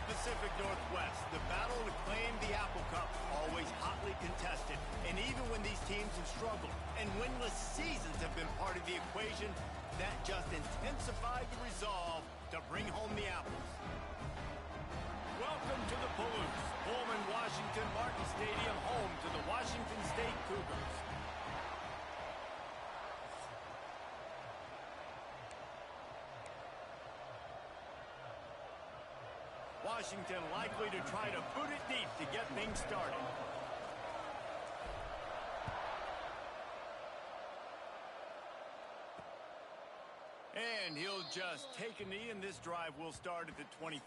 Pacific Northwest, the battle to claim the Apple Cup always hotly contested. And even when these teams have struggled and winless seasons have been part of the equation, that just intensified the resolve to bring home the apples. Welcome to the Palouse, Pullman, Washington Martin Stadium, home to the Washington State Cougars. Washington likely to try to boot it deep to get things started. And he'll just take a knee, and this drive will start at the 25.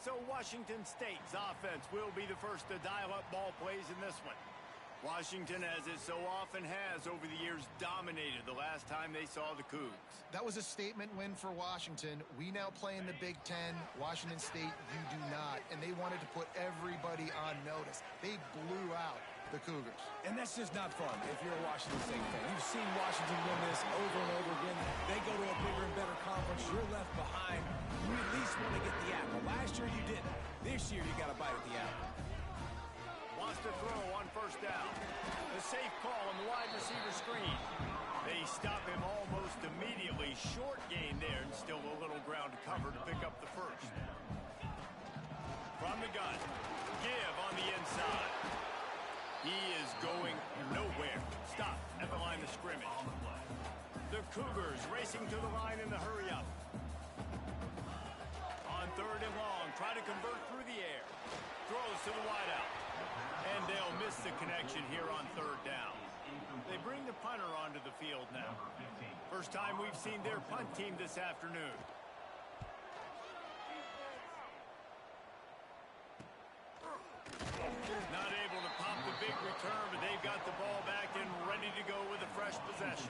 So Washington State's offense will be the first to dial up ball plays in this one. Washington, as it so often has over the years, dominated the last time they saw the Cougs. That was a statement win for Washington. We now play in the Big Ten. Washington State, you do not. And they wanted to put everybody on notice. They blew out the Cougars. And that's just not fun if you're a Washington State fan. You've seen Washington win this over and over again. They go to a bigger and better conference. You're left behind. You at least want to get the apple. Last year you didn't. This year you got to bite at the apple. Wants to throw on first down. The safe call on the wide receiver screen. They stop him almost immediately. Short gain there, and still a little ground to cover to pick up the first. From the gun, give on the inside. He is going nowhere. Stop at the line of scrimmage. The Cougars racing to the line in the hurry-up. On third and long, try to convert through the air. Throws to the wideout. And they'll miss the connection here on third down. They bring the punter onto the field now. First time we've seen their punt team this afternoon. Not able to pop the big return, but they've got the ball back and ready to go with a fresh possession.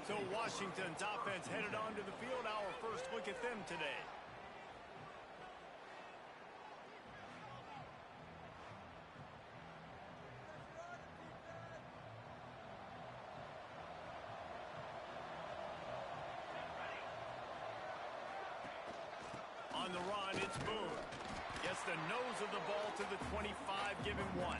So Washington's offense headed onto the field. Our first look at them today. On the run, it's Boone. Gets the nose of the ball to the 25, give him one.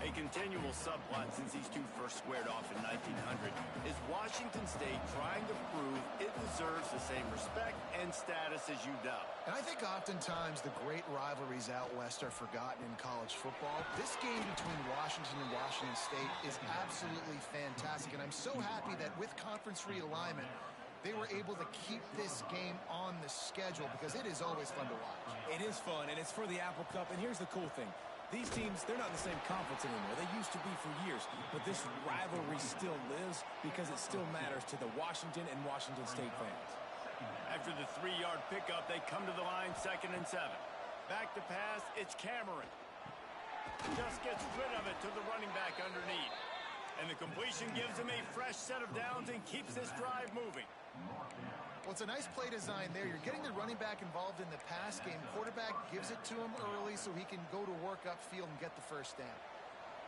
A continual subplot since these two first squared off in 1900 is Washington State trying to prove it deserves the same respect and status as UW. And I think oftentimes the great rivalries out west are forgotten in college football. This game between Washington and Washington State is absolutely fantastic, and I'm so happy that with conference realignment, they were able to keep this game on the schedule because it is always fun to watch. It is fun, and it's for the Apple Cup. And here's the cool thing. These teams, they're not in the same conference anymore. They used to be for years. But this rivalry still lives because it still matters to the Washington and Washington State fans. After the 3-yard pickup, they come to the line, 2nd and 7. Back to pass, it's Cameron. Just gets rid of it to the running back underneath. And the completion gives him a fresh set of downs and keeps this drive moving. Well, it's a nice play design there. You're getting the running back involved in the pass game. Quarterback gives it to him early so he can go to work upfield and get the first down.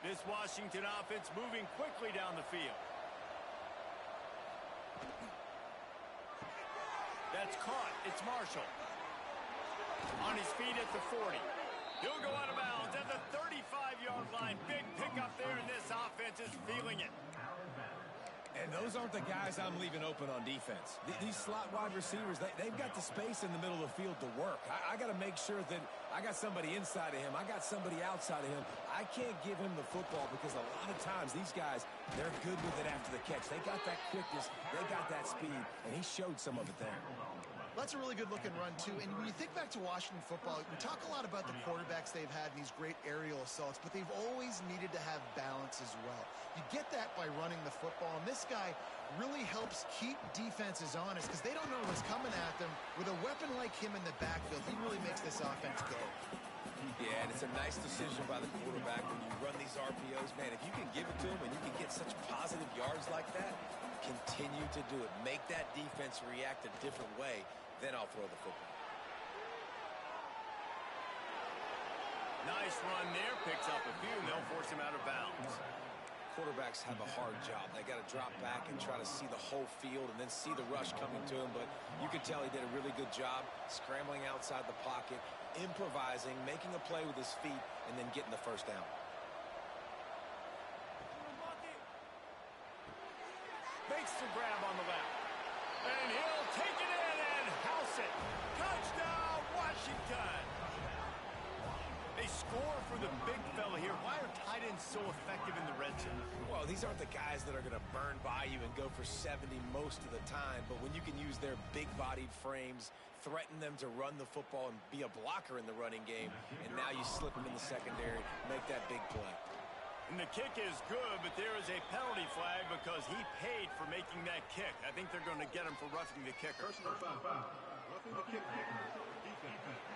This Washington offense moving quickly down the field. That's caught. It's Marshall. On his feet at the 40. He'll go out of bounds at the 35-yard line. Big pickup there, and this offense is feeling it. And those aren't the guys I'm leaving open on defense. These slot wide receivers, they've got the space in the middle of the field to work. I got to make sure that I got somebody inside of him. I got somebody outside of him. I can't give him the football because a lot of times these guys, they're good with it after the catch. They got that quickness. They got that speed, and he showed some of it there. That's a really good-looking run, too. And when you think back to Washington football, we talk a lot about the quarterbacks they've had in these great aerial assaults, but they've always needed to have balance as well. You get that by running the football, and this guy really helps keep defenses honest because they don't know what's coming at them. With a weapon like him in the backfield, he really makes this offense go. Yeah, and it's a nice decision by the quarterback when you run these RPOs. Man, if you can give it to him and you can get such positive yards like that, continue to do it. Make that defense react a different way. Then I'll throw the football. Nice run there. Picks up a few, and they'll force him out of bounds. quarterbacks have a hard job. They got to drop back and try to see the whole field and then see the rush coming to him. But you can tell he did a really good job scrambling outside the pocket, improvising, making a play with his feet, and then getting the first down. Makes the grab on the left. And he'll take it in and house it. Touchdown, Washington. They score for the big fella here. Why are tight ends so effective in the red zone? Well, these aren't the guys that are going to burn by you and go for 70 most of the time, but when you can use their big-bodied frames, threaten them to run the football and be a blocker in the running game, and now you slip them in the secondary, make that big play. And the kick is good, but there is a penalty flag because he paid for making that kick. I think they're going to get him for roughing the kicker. Personal foul. Roughing the kicker. Defense.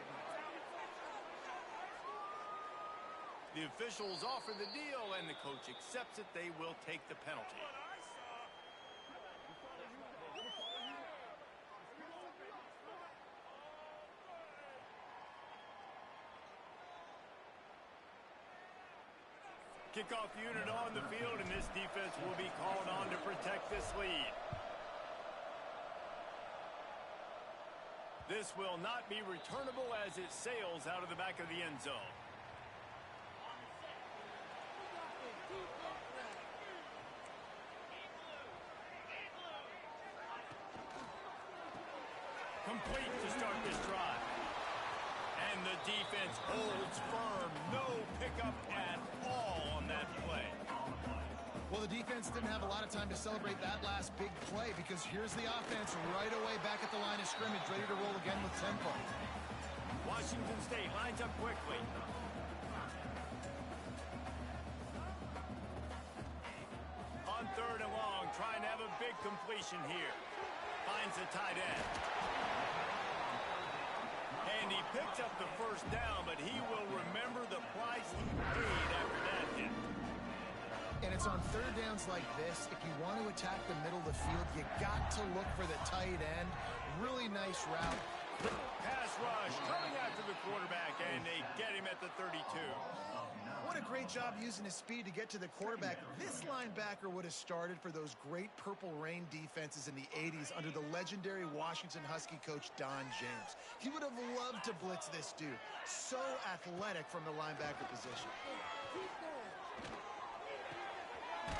The officials offer the deal, and the coach accepts it. They will take the penalty. Kickoff unit on the field, and this defense will be called on to protect this lead. This will not be returnable as it sails out of the back of the end zone. Complete to start this drive. And the defense holds firm. No pickup at all on that play. Well, the defense didn't have a lot of time to celebrate that last big play because here's the offense right away back at the line of scrimmage, ready to roll again with tempo. Washington State lines up quickly. On third and long, trying to have a big completion here. Finds the tight end. And he picks up the first down, but he will remember the price he paid after that hit. And it's on third downs like this. If you want to attack the middle of the field, you got to look for the tight end. Really nice route. Pass rush coming after the quarterback, and they get him at the 32. What a great job using his speed to get to the quarterback. This linebacker would have started for those great Purple Rain defenses in the 80s under the legendary Washington Husky coach Don James. He would have loved to blitz this dude. So athletic from the linebacker position.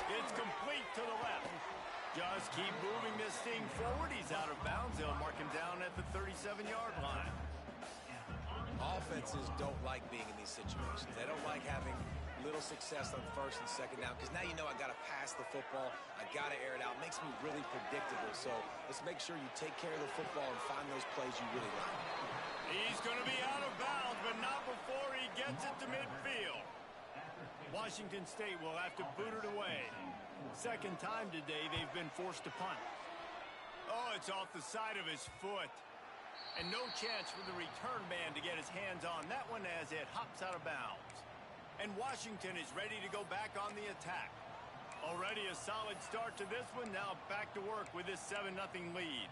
It's complete to the left. Just keep moving this thing forward. He's out of bounds. They'll mark him down at the 37-yard line. Offenses don't like being in these situations. They don't like having little success on first and second down because now you know I got to pass the football. I got to air it out. It makes me really predictable. So let's make sure you take care of the football and find those plays you really like. He's going to be out of bounds, but not before he gets it to midfield. Washington State will have to boot it away. Second time today they've been forced to punt. Oh, it's off the side of his foot. And no chance for the return man to get his hands on that one as it hops out of bounds. And Washington is ready to go back on the attack. Already a solid start to this one. Now back to work with this 7-0 lead.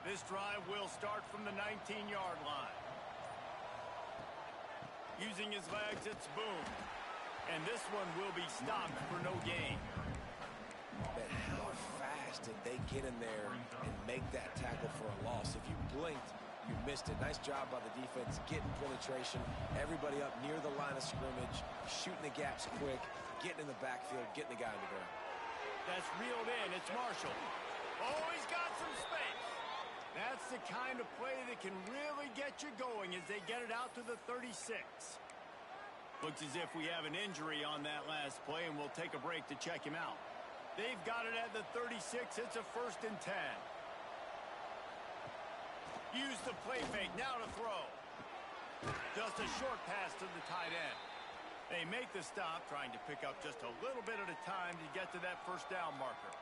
This drive will start from the 19-yard line. Using his legs, it's Boone. And this one will be stopped for no gain. But how fast did they get in there and make that tackle for a loss? If you blinked, you missed it. Nice job by the defense, getting penetration. Everybody up near the line of scrimmage, shooting the gaps quick, getting in the backfield, getting the guy on the ground. That's reeled in. It's Marshall. Oh, he's got some space. That's the kind of play that can really get you going as they get it out to the 36. Looks as if we have an injury on that last play, and we'll take a break to check him out. They've got it at the 36. It's a 1st and 10. Use the play fake. Now to throw. Just a short pass to the tight end. They make the stop, trying to pick up just a little bit at a time to get to that first down marker.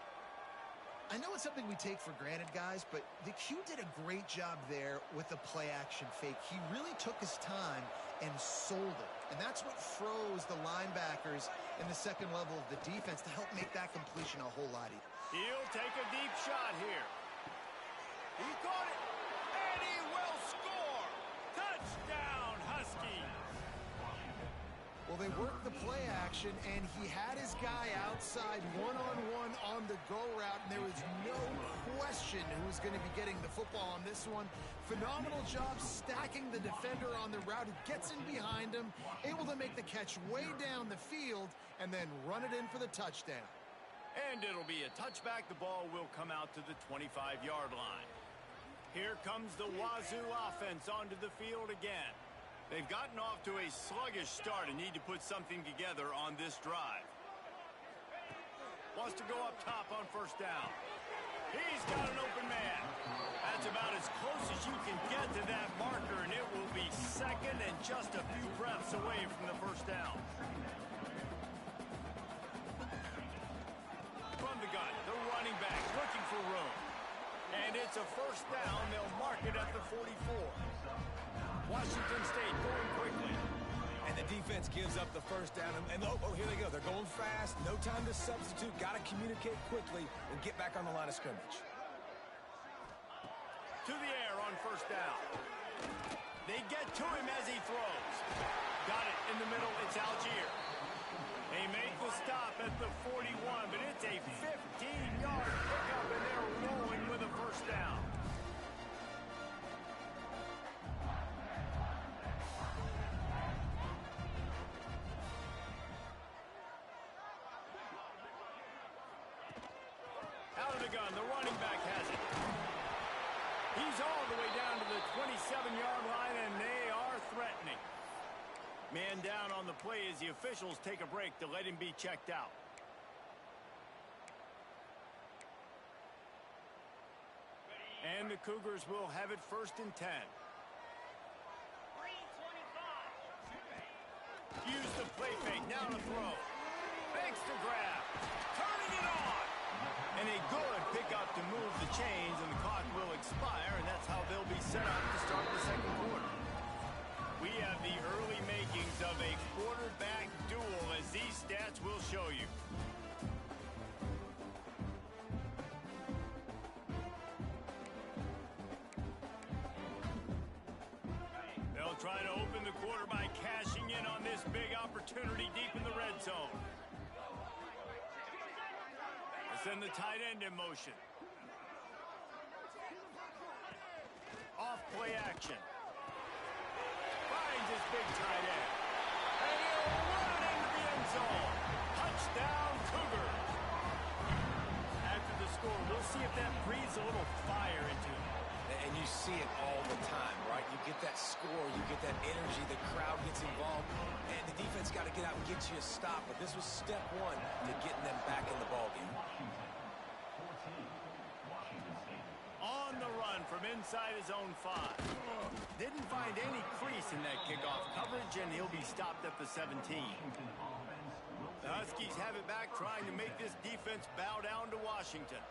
I know it's something we take for granted, guys, but the Q did a great job there with the play-action fake. He really took his time and sold it. And that's what froze the linebackers in the second level of the defense to help make that completion a whole lot easier. He'll take a deep shot here. He caught it, and he will score. Touchdown, Huskies. worked the play action, and he had his guy outside one-on-one on the go route, and there was no question who was going to be getting the football on this one. Phenomenal job stacking the defender on the route. He gets in behind him, able to make the catch way down the field, and then run it in for the touchdown. And it'll be a touchback. The ball will come out to the 25-yard line. Here comes the Wazoo offense onto the field again. They've gotten off to a sluggish start and need to put something together on this drive. Wants to go up top on first down. He's got an open man. That's about as close as you can get to that marker, and it will be second and just a few breaths away from the first down. From the gun, the running back looking for room. And it's a first down. They'll mark it at the 44. Washington State going quickly. And the defense gives up the first down. And oh, here they go. They're going fast. No time to substitute. Got to communicate quickly and get back on the line of scrimmage. To the air on first down. They get to him as he throws. Got it in the middle. It's Algier. They make the stop at the 41, but it's a 15-yard pickup, and they're rolling with a first down. Out of the gun, the running back has it. He's all the way down to the 27-yard line, and they are threatening. Man down on the play as the officials take a break to let him be checked out. And the Cougars will have it first and 10. Use the play fake, now to throw. Fakes to grab. Turning it on. And a good pickup to move the chains, and the clock will expire, and that's how they'll be set up to start the second quarter. We have the early makings of a quarterback duel, as these stats will show you. They'll try to open the quarter by cashing in on this big opportunity deep in the red zone. They send the tight end in motion. Off play action. Finds his big tight end. And he'll run it into the end zone. Touchdown, Cougars. After the score, we'll see if that breathes a little fire into him. And you see it all the time, right? You get that score, you get that energy, the crowd gets involved, and the defense got to get out and get you a stop. But this was step one to getting them back in the ballgame. On the run from inside his own 5. Didn't find any crease in that kickoff coverage, and he'll be stopped at the 17. The Huskies have it back, trying to make this defense bow down to Washington.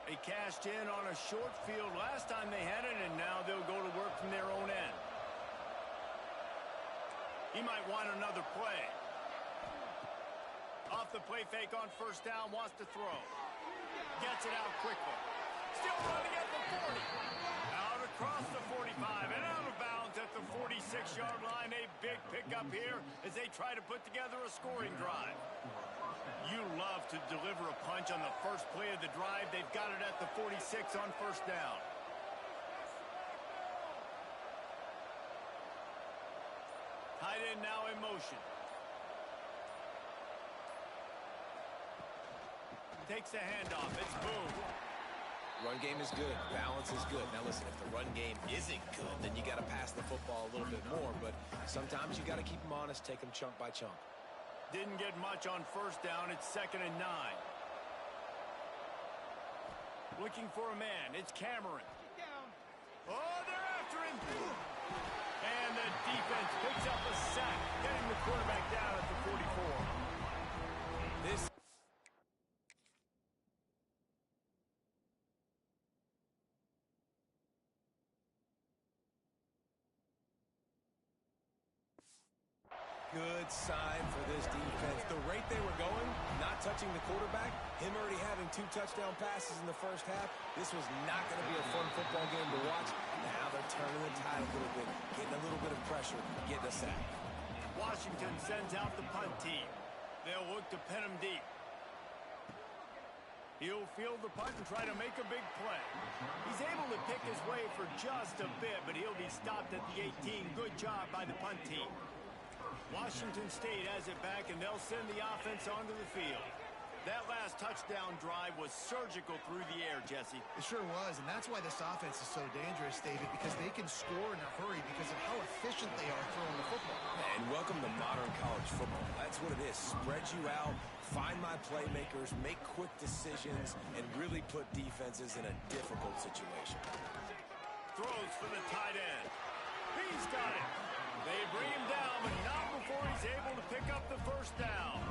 They cashed in on a short field last time they had it, and now they'll go to work from their own end. He might want another play. Off the play fake on first down, wants to throw. Gets it out quickly. Still running at the 40. Out across the 45 and out of bounds at the 46-yard line. A big pickup here as they try to put together a scoring drive. You love to deliver a punch on the first play of the drive. They've got it at the 46 on first down. Tight end now in motion. Takes the handoff. It's Boone. Run game is good. Balance is good. Now listen, if the run game isn't good, then you got to pass the football a little bit more. But sometimes you got to keep them honest, take them chunk by chunk. Didn't get much on first down. It's 2nd and 9. Looking for a man. It's Cameron. Oh, they're after him. And the defense picks up a sack, getting the quarterback down at the 44. This good sign for this defense. The rate they were going, not touching the quarterback, him already having 2 touchdown passes in the first half, this was not going to be a fun football game to watch. Now they're turning the tide a little bit, getting a little bit of pressure, getting a sack. Washington sends out the punt team. They'll look to pin him deep. He'll field the punt and try to make a big play. He's able to pick his way for just a bit, but he'll be stopped at the 18. Good job by the punt team. Washington State has it back, and they'll send the offense onto the field. That last touchdown drive was surgical through the air, Jesse. It sure was, and that's why this offense is so dangerous, David, because they can score in a hurry because of how efficient they are throwing the football. And welcome to modern college football. That's what it is. Spread you out, find my playmakers, make quick decisions, and really put defenses in a difficult situation. Throws for the tight end. He's got it. They bring him down, but not before he's able to pick up the first down.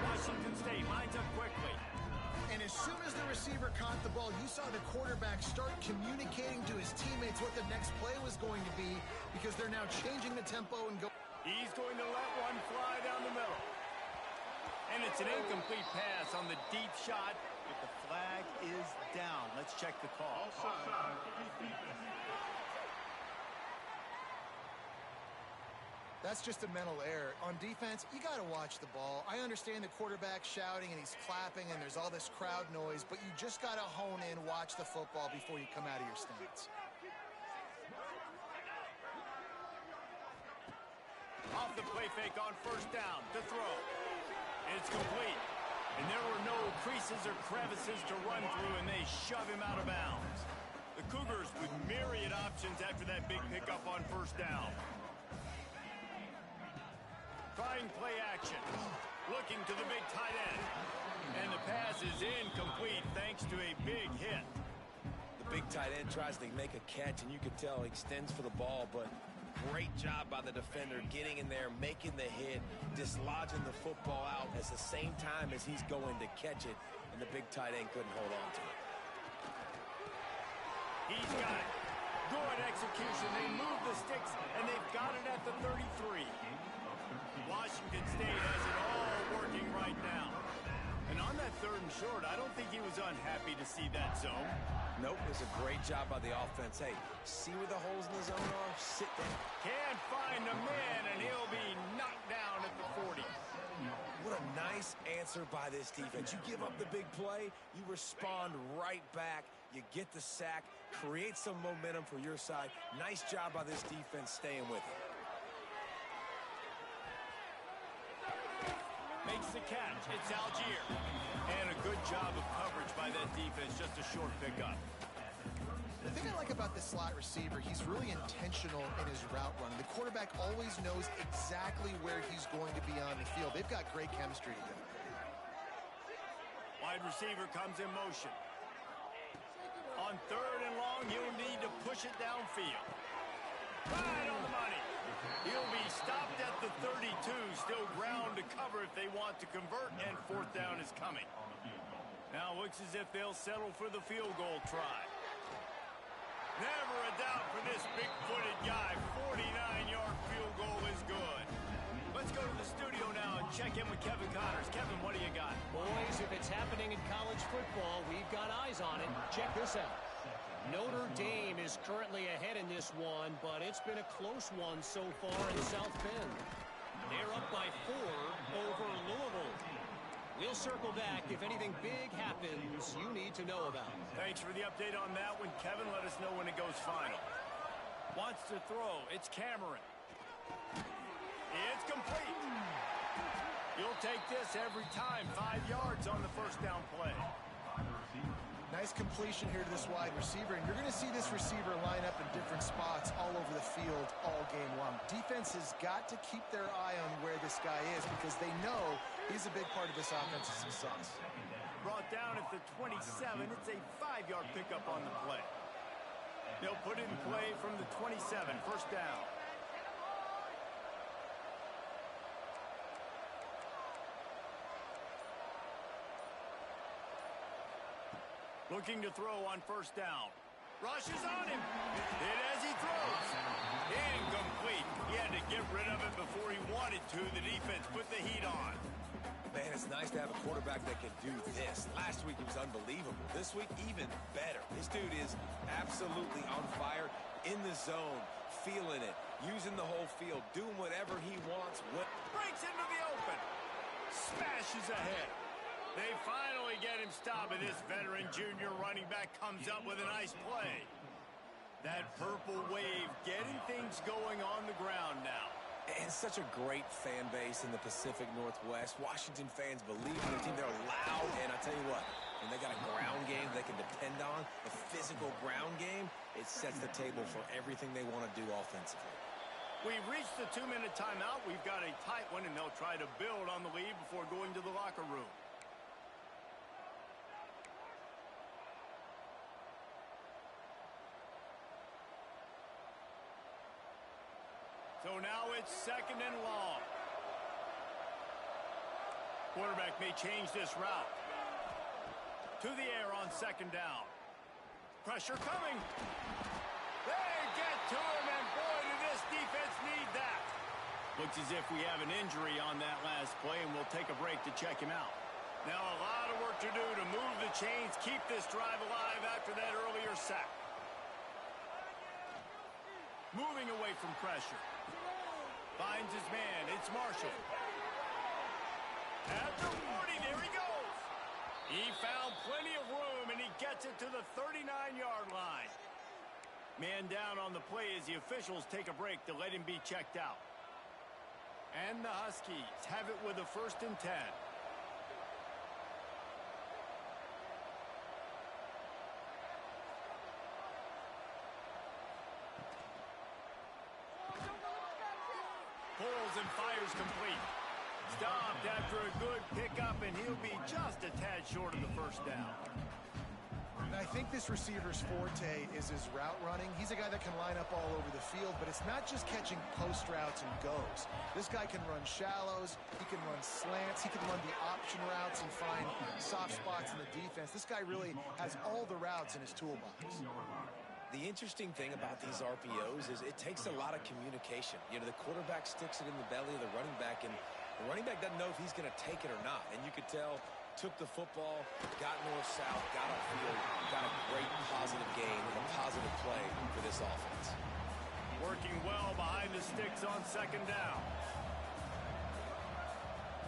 Washington State lines up quickly. And as soon as the receiver caught the ball, you saw the quarterback start communicating to his teammates what the next play was going to be because they're now changing the tempo and go. He's going to let one fly down the middle. And it's an incomplete pass on the deep shot, but the flag is down. Let's check the call. That's just a mental error. On defense, you got to watch the ball. I understand the quarterback shouting and he's clapping and there's all this crowd noise, but you just got to hone in, watch the football before you come out of your stance. Off the play fake on first down to throw. It's complete. And there were no creases or crevices to run through, and they shove him out of bounds. The Cougars with myriad options after that big pickup on first down. Trying play action. Looking to the big tight end. And the pass is incomplete thanks to a big hit. The big tight end tries to make a catch, and you can tell he extends for the ball, but great job by the defender getting in there, making the hit, dislodging the football out at the same time as he's going to catch it, and the big tight end couldn't hold on to it. He's got it. Good execution. They move the sticks, and they've got it at the 33. Washington State has it all working right now. And on that third and short, I don't think he was unhappy to see that zone. Nope, it was a great job by the offense. Hey, see where the holes in the zone are? Sit down. Can't find a man, and he'll be knocked down at the 40. What a nice answer by this defense. You give up the big play, you respond right back, you get the sack, create some momentum for your side. Nice job by this defense staying with it. Makes the catch. It's Algier. And a good job of coverage by that defense. Just a short pickup. The thing I like about this slot receiver, he's really intentional in his route running. The quarterback always knows exactly where he's going to be on the field. They've got great chemistry together. Wide receiver comes in motion. On third and long, he'll need to push it downfield. Right on the money. He'll be stopped at the 32. Still ground to cover if they want to convert, and fourth down is coming. Now looks as if they'll settle for the field goal try. Never a doubt for this big-footed guy. 49-yard field goal is good. Let's go to the studio now and check in with Kevin Connors. Kevin, what do you got? Boys, if it's happening in college football, we've got eyes on it. Check this out. Notre Dame is currently ahead in this one, but it's been a close one so far in South Bend. They're up by 4 over Louisville. We'll circle back if anything big happens you need to know about. Thanks for the update on that one, Kevin. Let us know when it goes final. Wants to throw. It's Cameron. It's complete. You'll take this every time. 5 yards on the first down play. Nice completion here to this wide receiver, and you're going to see this receiver line up in different spots all over the field all game long. Defense has got to keep their eye on where this guy is because they know he's a big part of this offense's success. Brought down at the 27. It's a 5-yard pickup on the play. They'll put it in play from the 27. First down. Looking to throw on first down. Rush is on him. Hit as he throws. Incomplete. He had to get rid of it before he wanted to. The defense put the heat on. Man, it's nice to have a quarterback that can do this. Last week, he was unbelievable. This week, even better. This dude is absolutely on fire, in the zone, feeling it, using the whole field, doing whatever he wants. Breaks into the open. Smashes ahead. They finally get him stopped, and this veteran junior running back comes up with a nice play. That purple wave getting things going on the ground now. And such a great fan base in the Pacific Northwest. Washington fans believe in their team. They're loud, and I tell you what, when they got a ground game they can depend on, a physical ground game, it sets the table for everything they want to do offensively. We've reached the 2-minute timeout. We've got a tight one, and they'll try to build on the lead before going to the locker room. So now it's 2nd and long. Quarterback may change this route. To the air on 2nd down. Pressure coming. They get to him, and boy, did this defense need that. Looks as if we have an injury on that last play, and we'll take a break to check him out. Now a lot of work to do to move the chains, keep this drive alive after that earlier sack. Moving away from pressure. Finds his man. It's Marshall. At the 40, there he goes. He found plenty of room, and he gets it to the 39-yard line. Man down on the play as the officials take a break to let him be checked out. And the Huskies have it with a 1st and 10. Pulls and fires complete. Stopped after a good pickup, and he'll be just a tad short of the 1st down. And I think this receiver's forte is his route running. He's a guy that can line up all over the field, but it's not just catching post routes and goes. This guy can run shallows, he can run slants, he can run the option routes and find soft spots in the defense. This guy really has all the routes in his toolbox. The interesting thing about these RPOs is it takes a lot of communication. You know, the quarterback sticks it in the belly of the running back, and the running back doesn't know if he's going to take it or not. And you could tell, took the football, got north-south, got upfield, got a great positive gain and a positive play for this offense. Working well behind the sticks on 2nd down.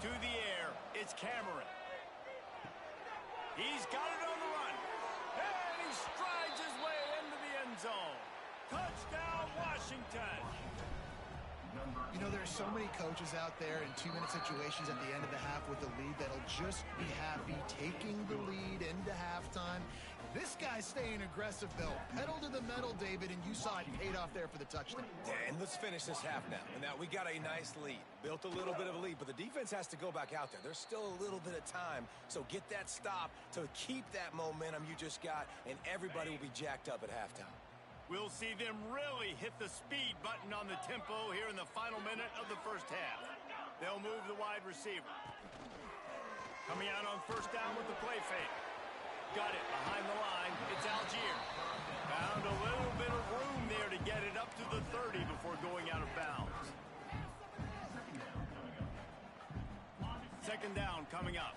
To the air, it's Cameron. He's got it on the run. And he strides his way into the end zone. Touchdown, Washington. You know, there's so many coaches out there in 2-minute situations at the end of the half with the lead that'll just be happy taking the lead into halftime. This guy's staying aggressive, though. Pedal to the metal, David, and you saw it paid off there for the touchdown. And let's finish this half now. And now we got a nice lead. Built a little bit of a lead, but the defense has to go back out there. There's still a little bit of time, so get that stop to keep that momentum you just got, and everybody will be jacked up at halftime. We'll see them really hit the speed button on the tempo here in the final minute of the 1st half. They'll move the wide receiver. Coming out on 1st down with the play fake. Got it behind the line. It's Algier. Found a little bit of room there to get it up to the 30 before going out of bounds. 2nd down coming up.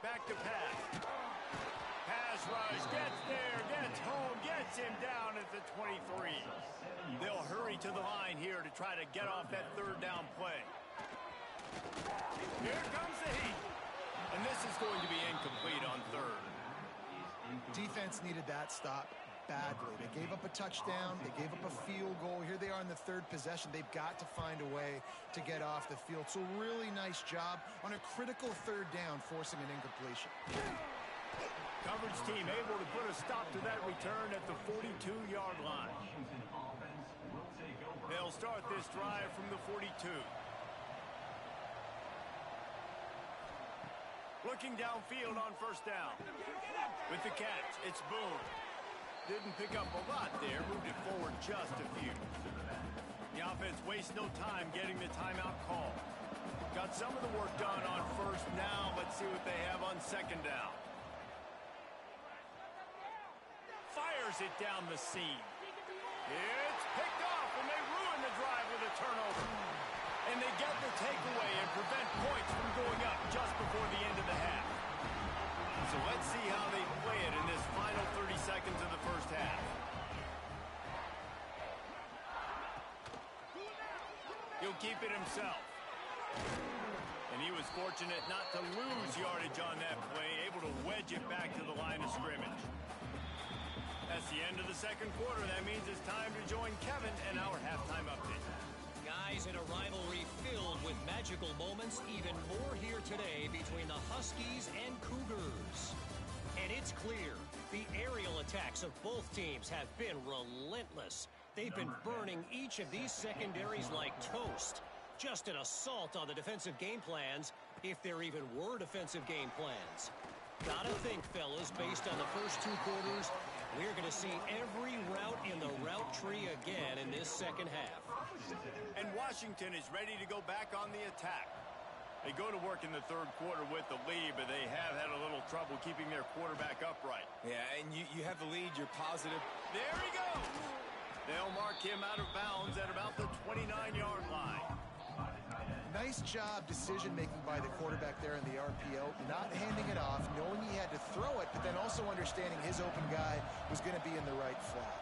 Back to pass. Pass rush, gets there, gets home, gets him down at the 23. They'll hurry to the line here to try to get off that 3rd down play. Here comes the heat. And this is going to be incomplete on 3rd. Defense needed that stop badly. They gave up a touchdown. They gave up a field goal. Here they are in the 3rd possession. They've got to find a way to get off the field. So really nice job on a critical 3rd down, forcing an incompletion. Coverage team able to put a stop to that return at the 42-yard line. They'll start this drive from the 42. Looking downfield on 1st down. With the catch, it's Boone. Didn't pick up a lot there, moved it forward just a few. The offense wastes no time getting the timeout call. Got some of the work done on 1st. Now let's see what they have on 2nd down. Fires it down the seam. It's picked off, and they ruin the drive with a turnover. And they get the takeaway and prevent points from going up just before the end of the half. So let's see how they play it in this final 30 seconds of the first half. He'll keep it himself. And he was fortunate not to lose yardage on that play, able to wedge it back to the line of scrimmage. That's the end of the second quarter. That means it's time to join Kevin and our halftime update. Guys, in a rivalry filled with magical moments, even more here today between the Huskies and Cougars. And it's clear, the aerial attacks of both teams have been relentless. They've been burning each of these secondaries like toast. Just an assault on the defensive game plans, if there even were defensive game plans. Gotta think, fellas, based on the first two quarters, we're going to see every route in the route tree again in this second half. And Washington is ready to go back on the attack. They go to work in the third quarter with the lead, but they have had a little trouble keeping their quarterback upright. Yeah, and you have the lead. You're positive. There he goes. They'll mark him out of bounds at about the 29-yard line. Nice job decision-making by the quarterback there in the RPO, not handing it off, knowing he had to throw it, but then also understanding his open guy was going to be in the right flat.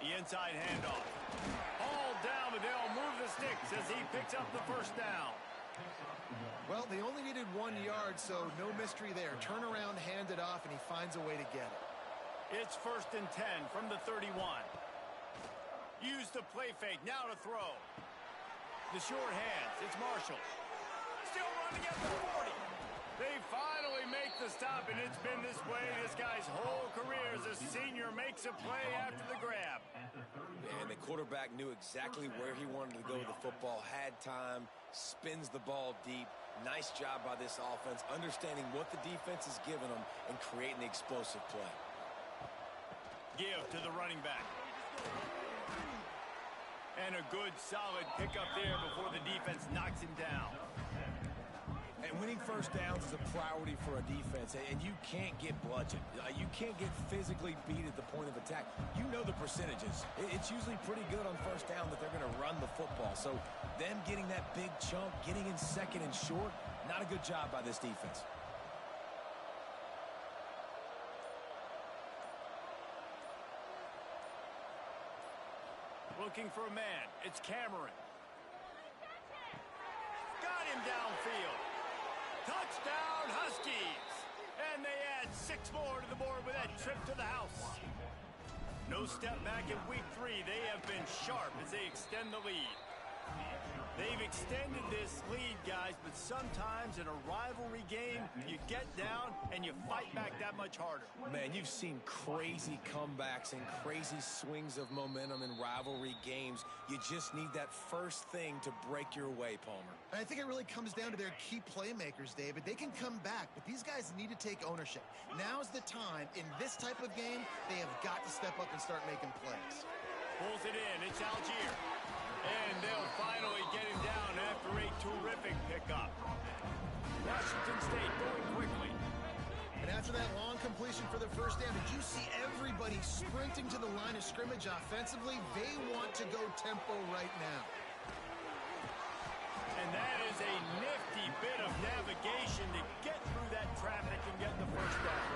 The inside handoff. All down, but they'll move the sticks as he picks up the first down. Well, they only needed 1 yard, so no mystery there. Turn around, hand it off, and he finds a way to get it. It's 1st and 10 from the 31. Use the play fake, now to throw. The short hands, it's Marshall. Still running at the 40. They finally make the stop, and it's been this way this guy's whole career as a senior makes a play after the grab. And the quarterback knew exactly where he wanted to go with the football, had time, spins the ball deep. Nice job by this offense, understanding what the defense is giving them and creating the explosive play. Give to the running back. And a good, solid pickup there before the defense knocks him down. And winning first downs is a priority for a defense, and you can't get bludgeoned. You can't get physically beat at the point of attack. You know the percentages. It's usually pretty good on first down that they're going to run the football. So them getting that big chunk, getting in second and short, not a good job by this defense. Looking for a man. It's Cameron. Got him downfield. Touchdown, Huskies! And they add 6 more to the board with that trip to the house. No step back in week 3. They have been sharp as they extend the lead. They've extended this lead, guys, but sometimes in a rivalry game, you get down and you fight back that much harder. Man, you've seen crazy comebacks and crazy swings of momentum in rivalry games. You just need that first thing to break your way, Palmer. And I think it really comes down to their key playmakers, David. They can come back, but these guys need to take ownership. Now's the time. In this type of game, they have got to step up and start making plays. Pulls it in. It's Algier. And they'll finally get him down after a terrific pickup. Washington State going quickly. And after that long completion for the first down, did you see everybody sprinting to the line of scrimmage offensively? They want to go tempo right now. And that is a nifty bit of navigation to get through that traffic and get the first down.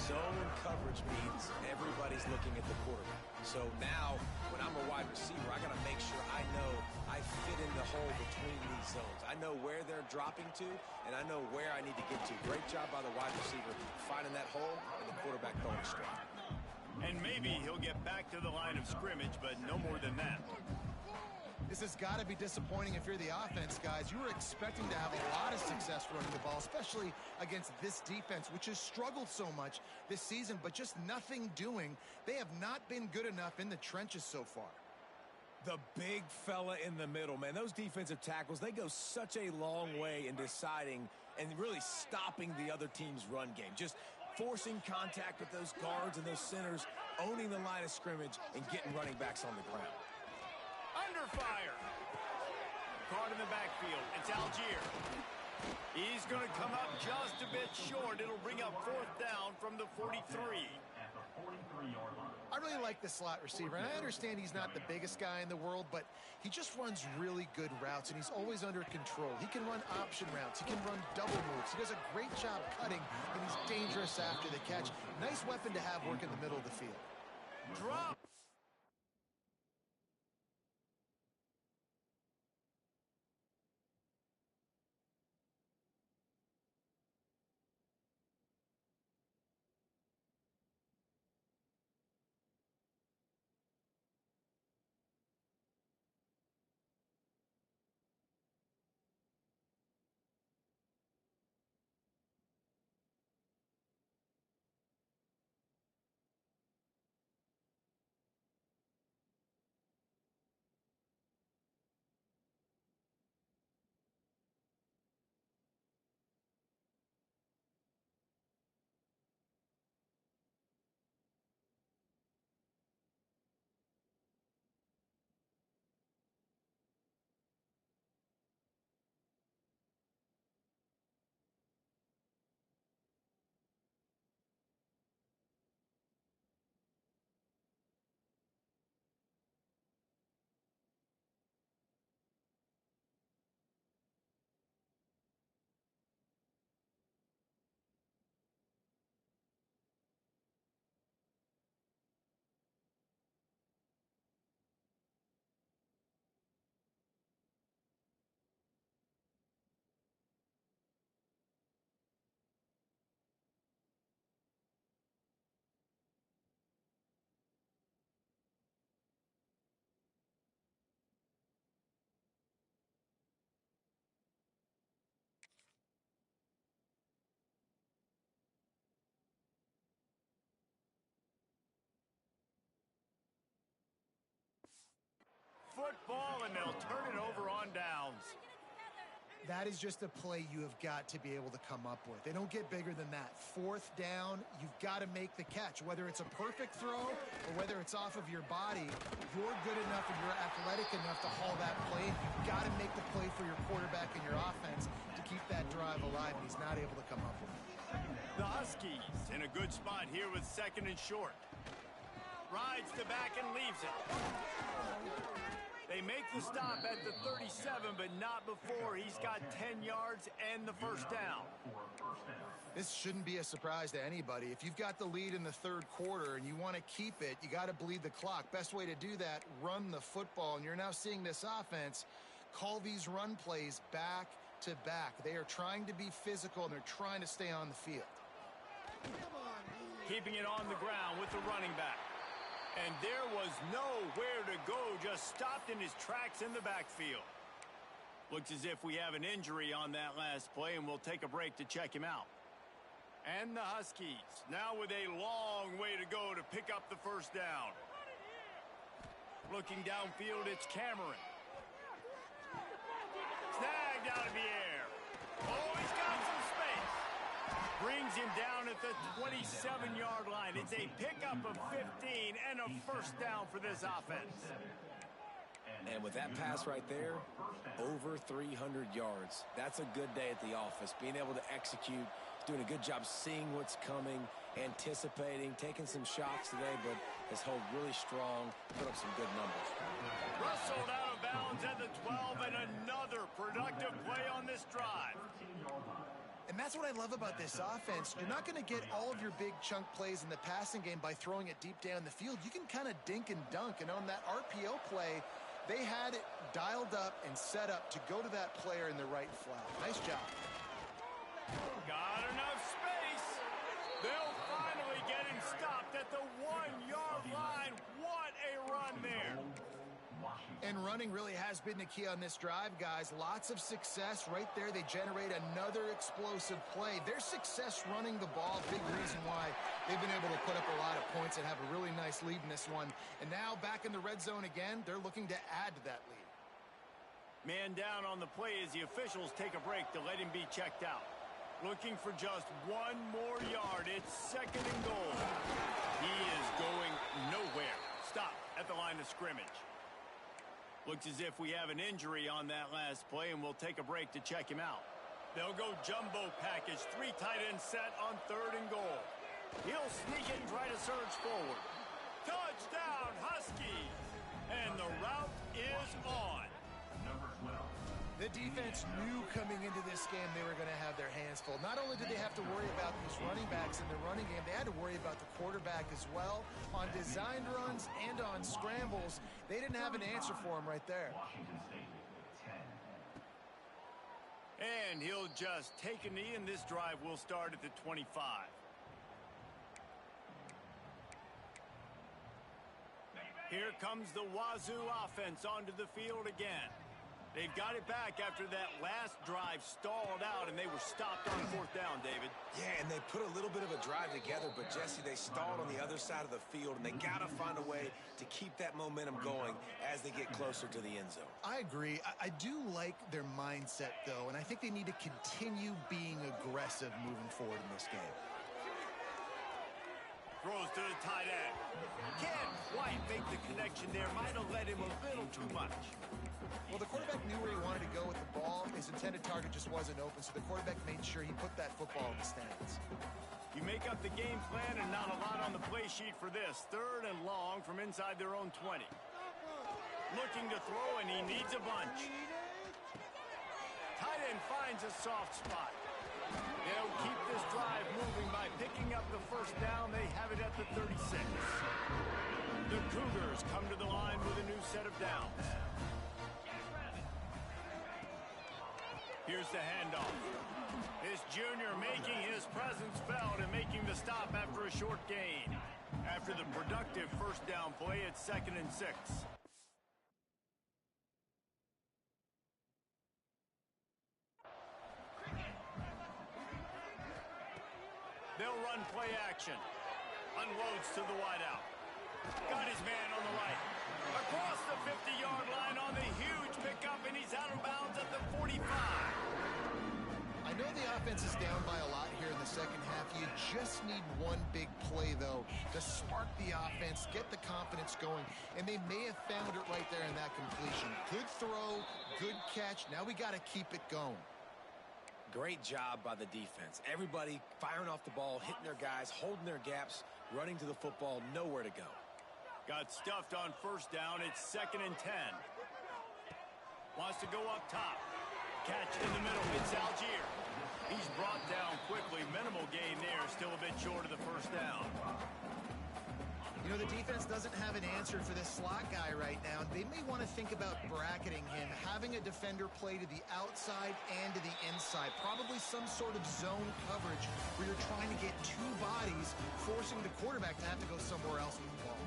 Zone coverage means everybody's looking at the quarterback. So now, when I'm a wide receiver, I got to make sure I know I fit in the hole between these zones. I know where they're dropping to, and I know where I need to get to. Great job by the wide receiver finding that hole, and the quarterback throwing a strike. And maybe he'll get back to the line of scrimmage, but no more than that. This has got to be disappointing if you're the offense, guys. You were expecting to have a lot of success running the ball, especially against this defense, which has struggled so much this season, but just nothing doing. They have not been good enough in the trenches so far. The big fella in the middle, man. Those defensive tackles, they go such a long way in deciding and really stopping the other team's run game. Just forcing contact with those guards and those centers, owning the line of scrimmage, and getting running backs on the ground. Under fire. Caught in the backfield. It's Algier. He's going to come up just a bit short. It'll bring up 4th down from the 43. I really like the slot receiver, and I understand he's not the biggest guy in the world, but he just runs really good routes, and he's always under control. He can run option routes. He can run double moves. He does a great job cutting, and he's dangerous after the catch. Nice weapon to have work in the middle of the field. Drop. Football, and they'll turn it over on downs. That is just a play you have got to be able to come up with. They don't get bigger than that. Fourth down, you've got to make the catch. Whether it's a perfect throw or whether it's off of your body, you're good enough and you're athletic enough to haul that play. You've got to make the play for your quarterback and your offense to keep that drive alive, and he's not able to come up with it. The Huskies in a good spot here with 2nd and short. Rides the back and leaves it. They make the stop at the 37, but not before he's got 10 yards and the first down. This shouldn't be a surprise to anybody. If you've got the lead in the third quarter and you want to keep it, you got to bleed the clock. Best way to do that, run the football. And you're now seeing this offense call these run plays back to back. They are trying to be physical, and they're trying to stay on the field. Keeping it on the ground with the running back. And there was nowhere to go, just stopped in his tracks in the backfield. Looks as if we have an injury on that last play, and we'll take a break to check him out. And the Huskies, now with a long way to go to pick up the first down. Looking downfield, it's Cameron. Snagged out of the air. Oh, he's got some space. Brings him down at the 27-yard line. It's a pickup of 15 and a first down for this offense. And with that pass right there, over 300 yards. That's a good day at the office. Being able to execute, doing a good job seeing what's coming, anticipating, taking some shots today, but has held really strong, put up some good numbers. Rustled out of bounds at the 12, and another productive play on this drive. And that's what I love about this offense. You're not going to get all of your big chunk plays in the passing game by throwing it deep down the field. You can kind of dink and dunk. And on that RPO play, they had it dialed up and set up to go to that player in the right flat. Nice job. Got enough space. They'll finally get him stopped at the 1-yard line. What a run there. And running really has been the key on this drive, guys. Lots of success right there. They generate another explosive play. Their success running the ball, big reason why they've been able to put up a lot of points and have a really nice lead in this one. And now back in the red zone again, they're looking to add to that lead. Man down on the play as the officials take a break to let him be checked out. Looking for just one more yard. It's 2nd and goal. He is going nowhere. Stop at the line of scrimmage. Looks as if we have an injury on that last play, and we'll take a break to check him out. They'll go jumbo package, 3 tight end set on 3rd and goal. He'll sneak it and try to surge forward. Touchdown, Huskies! And the route is on. The defense knew coming into this game they were going to have their hands full. Not only did they have to worry about these running backs in the running game, they had to worry about the quarterback as well. On designed runs and on scrambles, they didn't have an answer for him right there. And he'll just take a knee, and this drive will start at the 25. Here comes the Wazoo offense onto the field again. They've got it back after that last drive stalled out, and they were stopped on 4th down, David. Yeah, and they put a little bit of a drive together, but, Jesse, they stalled on the other side of the field, and they got to find a way to keep that momentum going as they get closer to the end zone. I agree. I do like their mindset, though, and I think they need to continue being aggressive moving forward in this game. Throws to the tight end. Can't quite make the connection there. Might have led him a little too much. Well, the quarterback knew where he wanted to go with the ball. His intended target just wasn't open, so the quarterback made sure he put that football in the stands. You make up the game plan and not a lot on the play sheet for this. 3rd and long from inside their own 20. Looking to throw, and he needs a bunch. Tight end finds a soft spot. They'll keep this drive moving by picking up the 1st down. They have it at the 36. The Cougars come to the line with a new set of downs. Here's the handoff. This junior making his presence felt and making the stop after a short gain. After the productive 1st down play, it's 2nd and 6. They'll run play action. Unloads to the wideout. Got his man on the right. Across the 50-yard line on the huge pickup, and he's out of bounds at the 45. I know the offense is down by a lot here in the second half. You just need one big play, though, to spark the offense, get the confidence going, and they may have found it right there in that completion. Good throw, good catch. Now we got to keep it going. Great job by the defense. Everybody firing off the ball, hitting their guys, holding their gaps, running to the football, nowhere to go. Got stuffed on 1st down. It's 2nd and 10. Wants to go up top. Catch in the middle. It's Algier. He's brought down quickly. Minimal gain there. Still a bit short of the 1st down. You know, the defense doesn't have an answer for this slot guy right now. They may want to think about bracketing him, having a defender play to the outside and to the inside. Probably some sort of zone coverage where you're trying to get 2 bodies, forcing the quarterback to have to go somewhere else with the ball.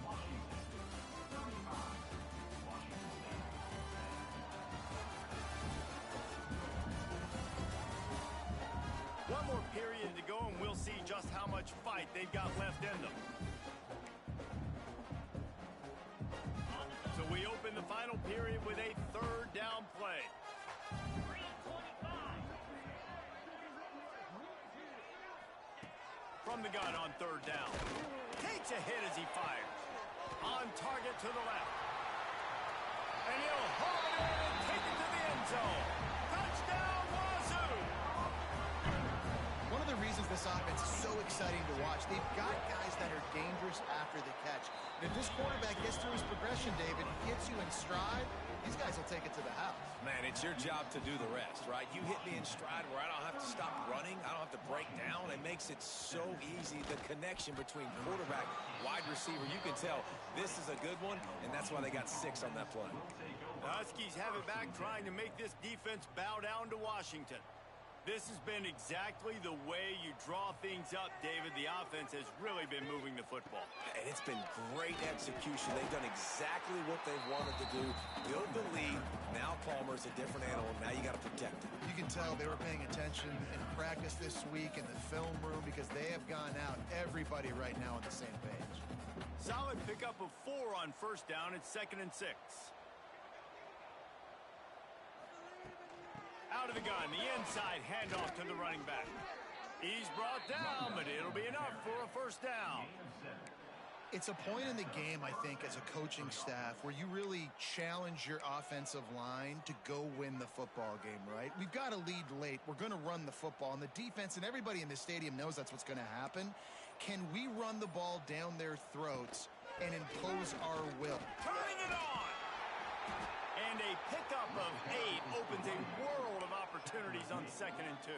One more period to go, and we'll see just how much fight they've got left in them. So we open the final period with a 3rd down play. From the gun on 3rd down. Takes a hit as he fires. On target to the left. And he'll haul it in and take it to the end zone. Touchdown, Wazoo! One of the reasons this offense is so exciting to watch, they've got guys that are dangerous after the catch. And if this quarterback gets through his progression, David, gets you in stride, these guys will take it to the house. Man, it's your job to do the rest, right? You hit me in stride where I don't have to stop running. I don't have to break down. It makes it so easy. The connection between quarterback, wide receiver, you can tell this is a good one, and that's why they got 6 on that play. The Huskies have it back, trying to make this defense bow down to Washington. This has been exactly the way you draw things up, David. The offense has really been moving the football. And it's been great execution. They've done exactly what they've wanted to do. Build the lead. Now Palmer's a different animal. Now you got to protect him. You can tell they were paying attention in practice this week in the film room because they have gone out, everybody right now on the same page. Solid pickup of 4 on 1st down. It's 2nd and 6. Out of the gun, the inside handoff to the running back. He's brought down, but it'll be enough for a 1st down. It's a point in the game, I think, as a coaching staff where you really challenge your offensive line to go win the football game, right? We've got to lead late. We're going to run the football. And the defense and everybody in the stadium knows that's what's going to happen. Can we run the ball down their throats and impose our will? Turning it on! And a pickup of 8 opens a world of opportunities on 2nd and 2.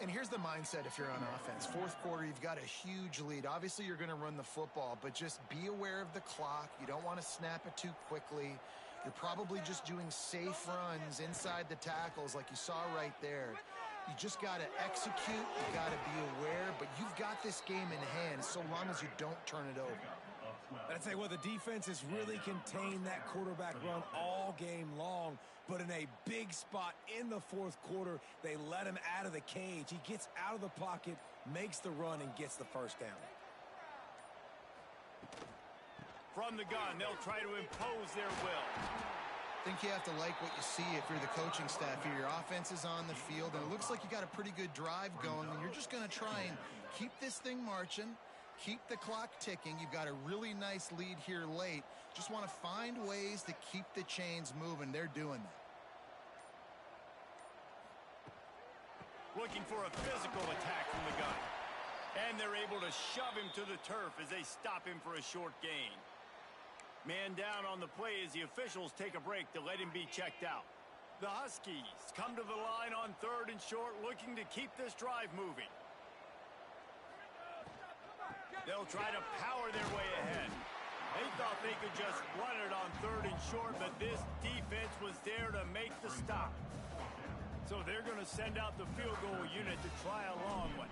And here's the mindset if you're on offense. Fourth quarter, you've got a huge lead. Obviously, you're going to run the football, but just be aware of the clock. You don't want to snap it too quickly. You're probably just doing safe runs inside the tackles like you saw right there. You just got to execute. You got to be aware, but you've got this game in hand so long as you don't turn it over. I'd say, well, the defense has really contained that quarterback run all game long, but in a big spot in the fourth quarter, they let him out of the cage. He gets out of the pocket, makes the run, and gets the first down. From the gun, they'll try to impose their will. I think you have to like what you see if you're the coaching staff here. Your offense is on the field, and it looks like you got a pretty good drive going, and you're just going to try and keep this thing marching. Keep the clock ticking. You've got a really nice lead here late. Just want to find ways to keep the chains moving. They're doing that. Looking for a physical attack from the gun. And they're able to shove him to the turf as they stop him for a short gain. Man down on the play as the officials take a break to let him be checked out. The Huskies come to the line on 3rd and short, looking to keep this drive moving. They'll try to power their way ahead. They thought they could just run it on 3rd and short, but this defense was there to make the stop. So they're going to send out the field goal unit to try a long one.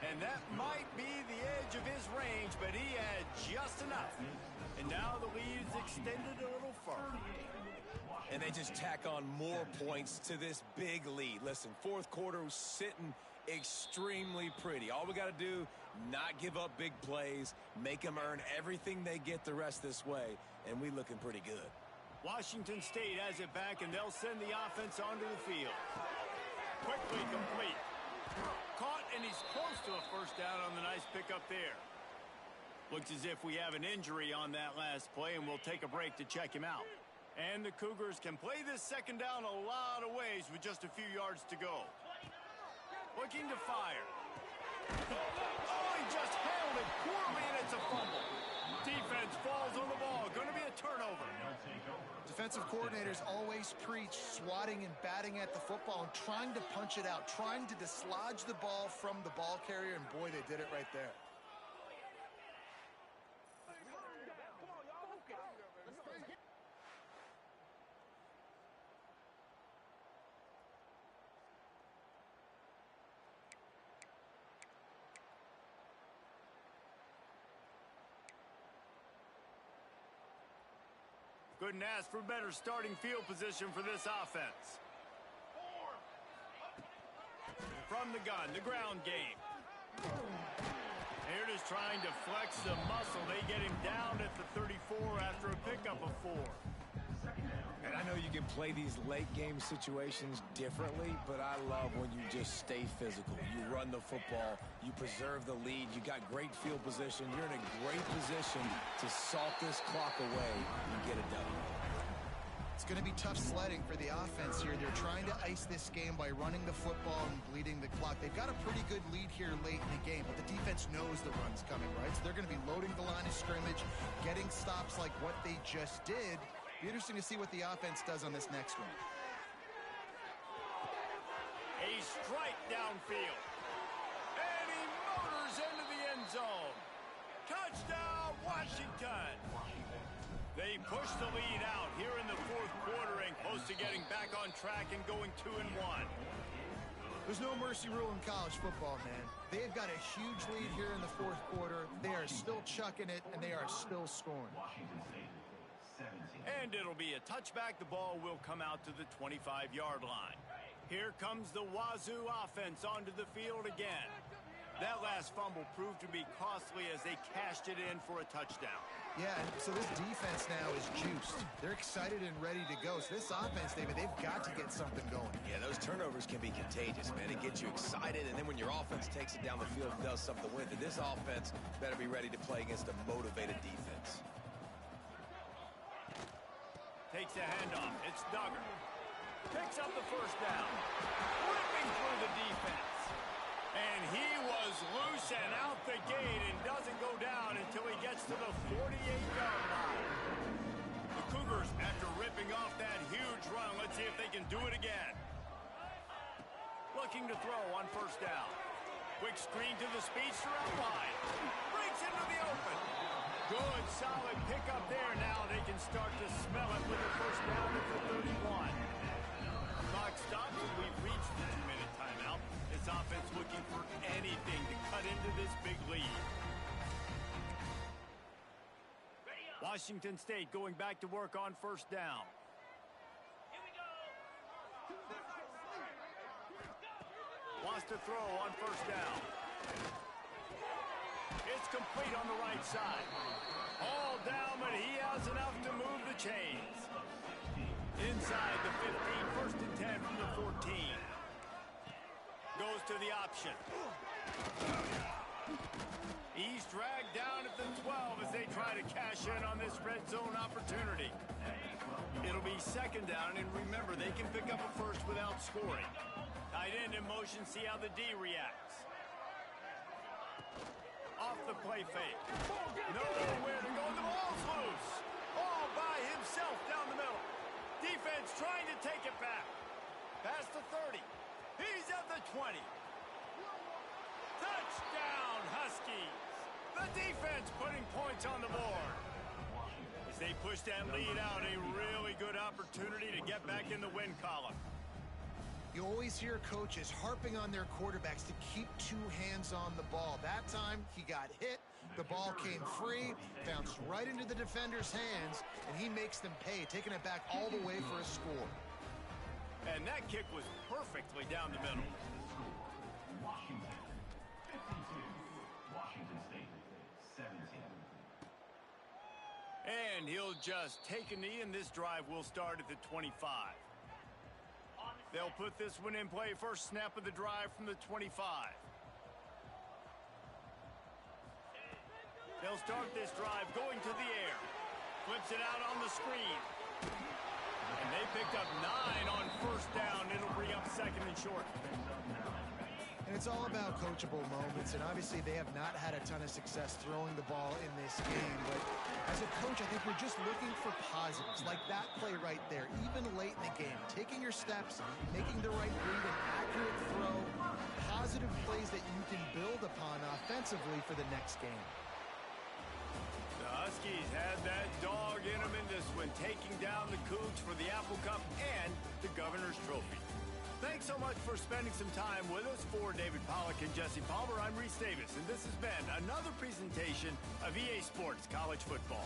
And that might be the edge of his range, but he had just enough. And now the lead is extended a little further. And they just tack on more points to this big lead. Listen, fourth quarter was sitting extremely pretty. All we got to do, not give up big plays, make them earn everything they get the rest this way, and we looking pretty good. Washington State has it back, and they'll send the offense onto the field. Quickly complete. Caught, and he's close to a first down on the nice pickup there. Looks as if we have an injury on that last play, and we'll take a break to check him out. And the Cougars can play this second down a lot of ways with just a few yards to go. Looking to fire. Oh, he just handled it poorly, and it's a fumble. Defense falls on the ball. Going to be a turnover. Defensive coordinators always preach swatting and batting at the football and trying to punch it out, trying to dislodge the ball from the ball carrier, and boy, they did it right there. Couldn't ask for better starting field position for this offense. From the gun, the ground game. They're just trying to flex the muscle. They get him down at the 34 after a pickup of 4. And I know you can play these late game situations differently, but I love when you just stay physical. You run the football, you preserve the lead, you got great field position, you're in a great position to salt this clock away and get it done. It's going to be tough sledding for the offense here. They're trying to ice this game by running the football and bleeding the clock. They've got a pretty good lead here late in the game, but the defense knows the run's coming, right? So they're going to be loading the line of scrimmage, getting stops like what they just did. Be interesting to see what the offense does on this next one. A strike downfield. And he motors into the end zone. Touchdown, Washington. They push the lead out here in the fourth quarter and close to getting back on track and going 2-1. There's no mercy rule in college football, man. They've got a huge lead here in the fourth quarter. They are still chucking it, and they are still scoring. And it'll be a touchback. The ball will come out to the 25-yard line. Here comes the Wazoo offense onto the field again. That last fumble proved to be costly as they cashed it in for a touchdown. Yeah, and so this defense now is juiced. They're excited and ready to go. So this offense, David, they've got to get something going. Yeah, those Turnovers can be contagious, man. It gets you excited, and then when your offense takes it down the field and does something with it, this offense better be ready to play against a motivated defense. Takes a handoff. It's Duggar. Picks up the first down. Ripping through the defense. And he was loose and out the gate and doesn't go down until he gets to the 48-yard line. The Cougars, after ripping off that huge run, let's see if they can do it again. Looking to throw on first down. Quick screen to the speedster out wide. Breaks into the open. Good, solid pickup there. Now they can start to smell it with a first down at the 31. Clock stops and we've reached the 2-minute timeout. This offense looking for anything to cut into this big lead. Washington State going back to work on first down. Wants to throw on first down. It's complete on the right side. All down, but he has enough to move the chains. Inside the 15, first and 10 from the 14. Goes to the option. He's dragged down at the 12 as they try to cash in on this red zone opportunity. It'll be second down, and remember, they can pick up a first without scoring. Tight end in motion, see how the D reacts. Off the play fake. Nowhere to go, the ball's loose. All by himself down the middle. Defense trying to take it back. Past the 30. He's at the 20. Touchdown, Huskies. The defense putting points on the board. As they push that lead out, a really good opportunity to get back in the win column. You always hear coaches harping on their quarterbacks to keep two hands on the ball. That time, he got hit. The ball came free, bounced right into the defender's hands, and he makes them pay, taking it back all the way for a score. And that kick was perfectly down the middle. Washington, 52. Washington State, 17. And he'll just take a knee, and this drive will start at the 25. They'll put this one in play. First snap of the drive from the 25. They'll start this drive going to the air. Flips it out on the screen. And they picked up 9 on first down. It'll bring up second and short. And it's all about coachable moments, and obviously they have not had a ton of success throwing the ball in this game, but as a coach, I think we're just looking for positives, like that play right there, even late in the game. Taking your steps, making the right read, an accurate throw, positive plays that you can build upon offensively for the next game. The Huskies had that dog in them in this one, taking down the Cougs for the Apple Cup and the Governor's Trophy. Thanks so much for spending some time with us. For David Pollack and Jesse Palmer, I'm Reese Davis, and this has been another presentation of EA Sports College Football.